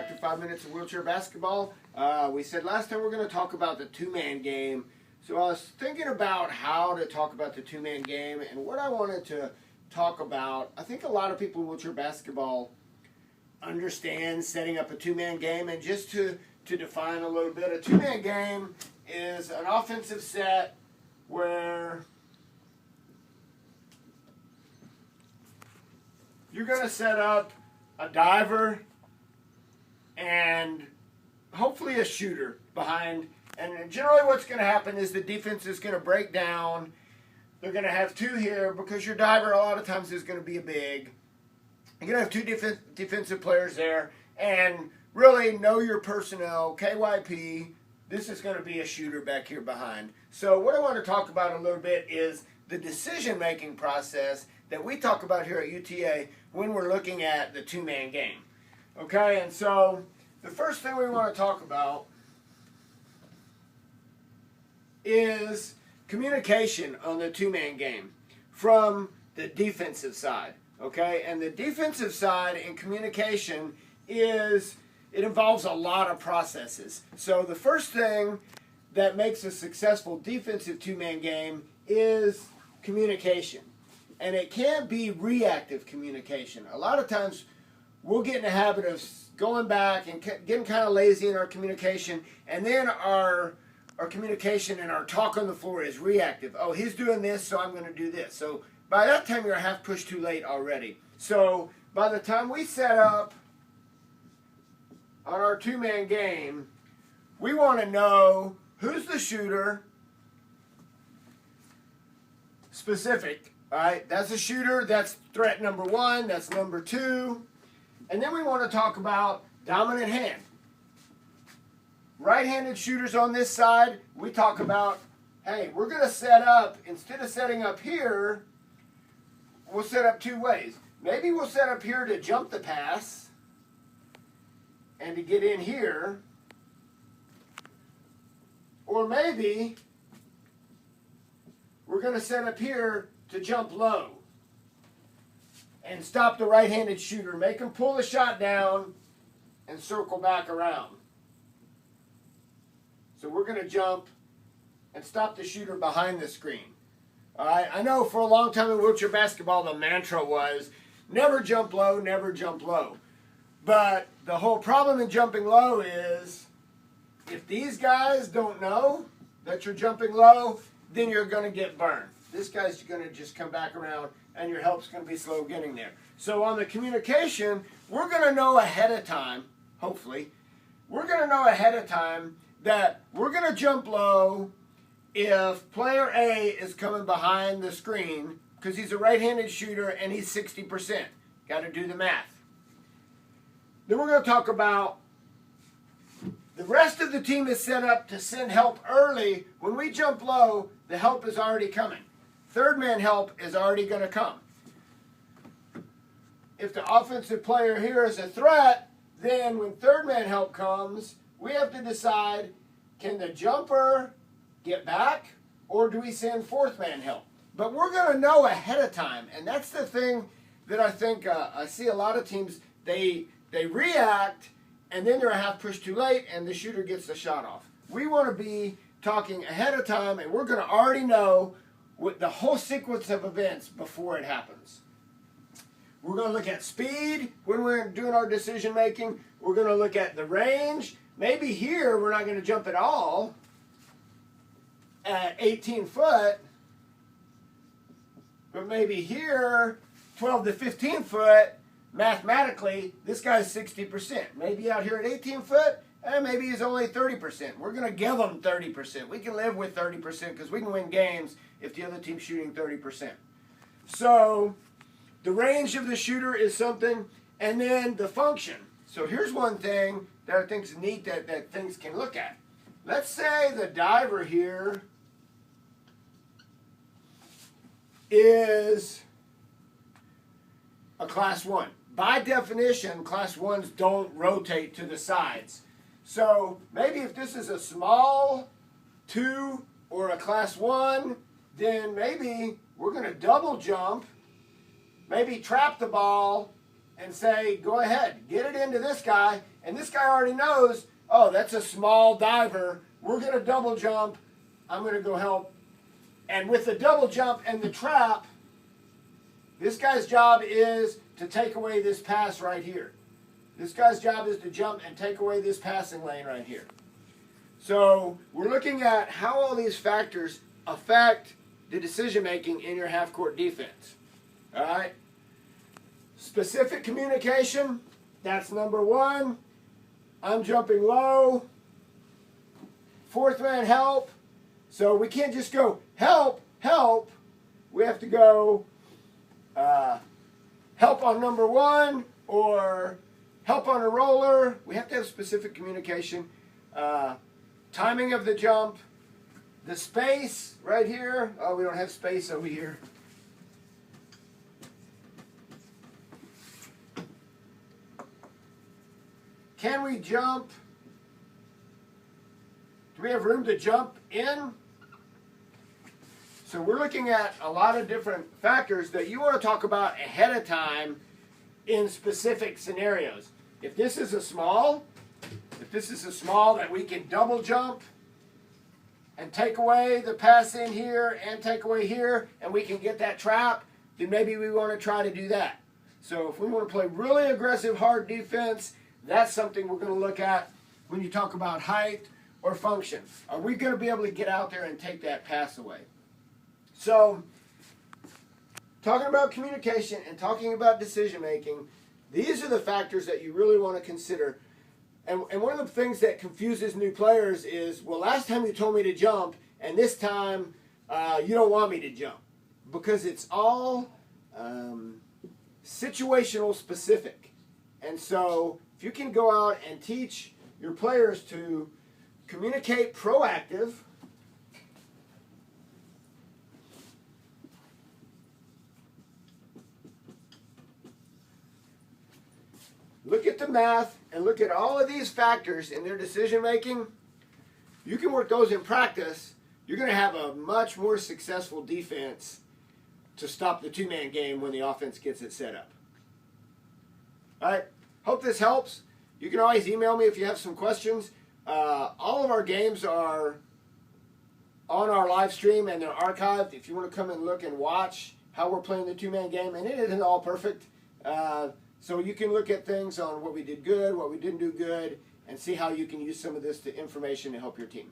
back to 5 Minutes of Wheelchair Basketball. We said last time we're going to talk about the two-man game. So I was thinking about how to talk about the two-man game and what I wanted to talk about. I think a lot of people in wheelchair basketball understand setting up a two-man game, and just to define a little bit, a two-man game is an offensive set where you're going to set up a diver and hopefully a shooter behind. And generally what's going to happen is the defense is going to break down. They're going to have two here because your diver a lot of times is going to be a big. You're going to have two defensive players there. And really know your personnel, KYP. This is going to be a shooter back here behind. So what I want to talk about a little bit is the decision-making process that we talk about here at UTA when we're looking at the two-man game. Okay, and so the first thing we want to talk about is communication on the two-man game from the defensive side. Okay, and the defensive side in communication is, it involves a lot of processes. So the first thing that makes a successful defensive two-man game is communication. And it can't be reactive communication. A lot of times we'll get in the habit of going back and getting kind of lazy in our communication, and then our communication and our talk on the floor is reactive. Oh, he's doing this, so I'm going to do this. So by that time, you're a half push too late already. So by the time we set up on our two-man game, we want to know who's the shooter, specific. All right, that's a shooter. That's threat number one. That's number two. And then we want to talk about dominant hand. Right-handed shooters on this side, we talk about, hey, we're going to set up, instead of setting up here, we'll set up two ways. Maybe we'll set up here to jump the pass and to get in here. Or maybe we're going to set up here to jump low and stop the right-handed shooter. Make him pull the shot down and circle back around. So we're going to jump and stop the shooter behind the screen. All right. I know for a long time in wheelchair basketball the mantra was never jump low, never jump low. But the whole problem in jumping low is if these guys don't know that you're jumping low, then you're going to get burned. This guy's going to just come back around and your help's going to be slow getting there. So on the communication, we're going to know ahead of time, hopefully, we're going to know ahead of time that we're going to jump low if player A is coming behind the screen because he's a right-handed shooter and he's 60%. Got to do the math. Then we're going to talk about the rest of the team is set up to send help early. When we jump low, the help is already coming. Third man help is already going to come. If the offensive player here is a threat, then when third man help comes, we have to decide, can the jumper get back or do we send fourth man help? But we're going to know ahead of time, and that's the thing that I think I see a lot of teams, they react and then they're a half push too late and the shooter gets the shot off. We want to be talking ahead of time, and we're going to already know with the whole sequence of events before it happens. We're going to look at speed when we're doing our decision making. We're going to look at the range. Maybe here we're not going to jump at all at 18 foot, but maybe here 12 to 15 foot, mathematically this guy's 60%. Maybe out here at 18 foot, and maybe he's only 30%. We're going to give him 30%. We can live with 30% because we can win games if the other team's shooting 30%. So the range of the shooter is something, and then the function. So here's one thing that I think is neat that things can look at. Let's say the diver here is a class 1. By definition, class 1s don't rotate to the sides. So maybe if this is a small 2 or a class 1, then maybe we're going to double jump, maybe trap the ball, and say, go ahead, get it into this guy, and this guy already knows, oh, that's a small diver, we're going to double jump, I'm going to go help. And with the double jump and the trap, this guy's job is to take away this pass right here. This guy's job is to jump and take away this passing lane right here. So we're looking at how all these factors affect the decision making in your half-court defense. All right? Specific communication, that's number one. I'm jumping low. Fourth man help. So we can't just go help, help. We have to go help on number one or help on a roller. We have to have specific communication. Timing of the jump. The space right here. Oh, we don't have space over here. Can we jump? Do we have room to jump in? So we're looking at a lot of different factors that you want to talk about ahead of time in specific scenarios. If this is a small that we can double jump and take away the pass in here and take away here, and we can get that trap, then maybe we want to try to do that. So if we want to play really aggressive, hard defense, that's something we're going to look at when you talk about height or function. Are we going to be able to get out there and take that pass away? So, talking about communication and talking about decision making, these are the factors that you really want to consider. And one of the things that confuses new players is, well, last time you told me to jump, and this time you don't want me to jump. Because it's all situational specific. And so, if you can go out and teach your players to communicate proactive, look at the math and look at all of these factors in their decision making, you can work those in practice, you're going to have a much more successful defense to stop the two-man game when the offense gets it set up. All right, hope this helps. You can always email me if you have some questions. All of our games are on our live stream and they're archived. If you want to come and look and watch how we're playing the two-man game, and it isn't all perfect. So you can look at things on what we did good, what we didn't do good, and see how you can use some of this information to help your team.